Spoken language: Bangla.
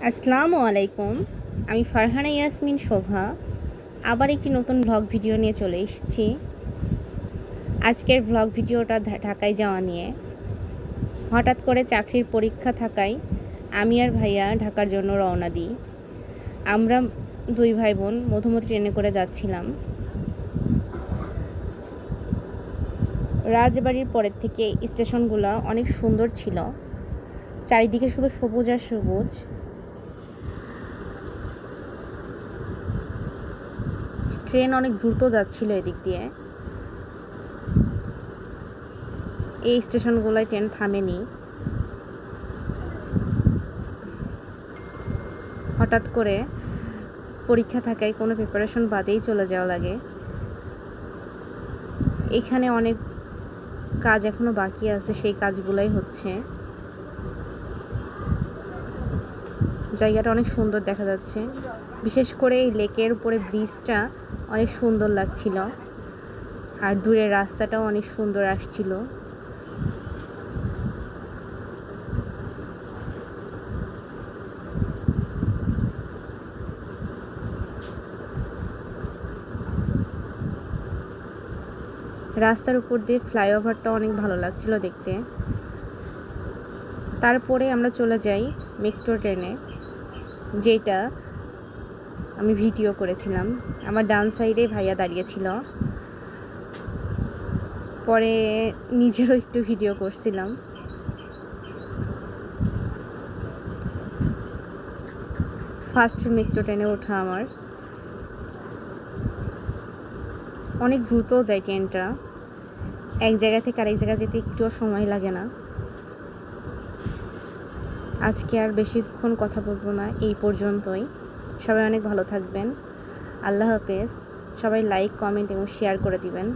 আসসালামু আলাইকুম। আমি ফারহানা ইয়াসমিন শোভা আবার একটি নতুন ভ্লগ ভিডিও নিয়ে চলে এসেছি। আজকের ভ্লগ ভিডিওটা ঢাকায় যাওয়া নিয়ে। হঠাৎ করে চাকরির পরীক্ষা থাকায় আমি আর ভাইয়া ঢাকার জন্য রওনা দিই। আমরা দুই ভাই বোন মধুমতি ট্রেনে করে যাচ্ছিলাম। রাজবাড়ির পরের থেকে স্টেশনগুলো অনেক সুন্দর ছিল, চারিদিকে শুধু সবুজ আর সবুজ। ট্রেন অনেক দ্রুত যাচ্ছিল এদিক দিয়ে। এই স্টেশনগুলোয় ট্রেন থামেনি। হঠাৎ করে পরীক্ষা থাকায় কোনো প্রিপারেশন বাদেই চলে যাওয়া লাগে। এখানে অনেক কাজ এখনো বাকি আছে, সেই কাজগুলোই হচ্ছে। জায়গাটা অনেক সুন্দর দেখা যাচ্ছে, বিশেষ করে এই লেকের উপরে ব্রিজটা অনেক সুন্দর লাগছিল, আর দূরের রাস্তাটাও অনেক সুন্দর আসছিল। রাস্তার উপর দিয়ে ফ্লাইওভারটা অনেক ভালো লাগছিল দেখতে। তারপরে আমরা চলে যাই মেট্রো ট্রেনে, যেটা আমি ভিডিও করেছিলাম। আমার ডান সাইডে ভাইয়া দাঁড়িয়েছিল, পরে নিজেরও একটু ভিডিও করছিলাম। ফার্স্ট মেট্রো ট্রেনে ওঠা আমার। অনেক দ্রুত যায় ট্রেনটা, এক জায়গা থেকে আরেক জায়গায় যেতে একটুও সময় লাগে না। আজকে আর বেশিক্ষণ কথা বলবো না, এই পর্যন্তই। সবাই অনেক ভালো থাকবেন। আল্লাহ হাফেজ। সবাই লাইক, কমেন্ট এবং শেয়ার করে দিবেন।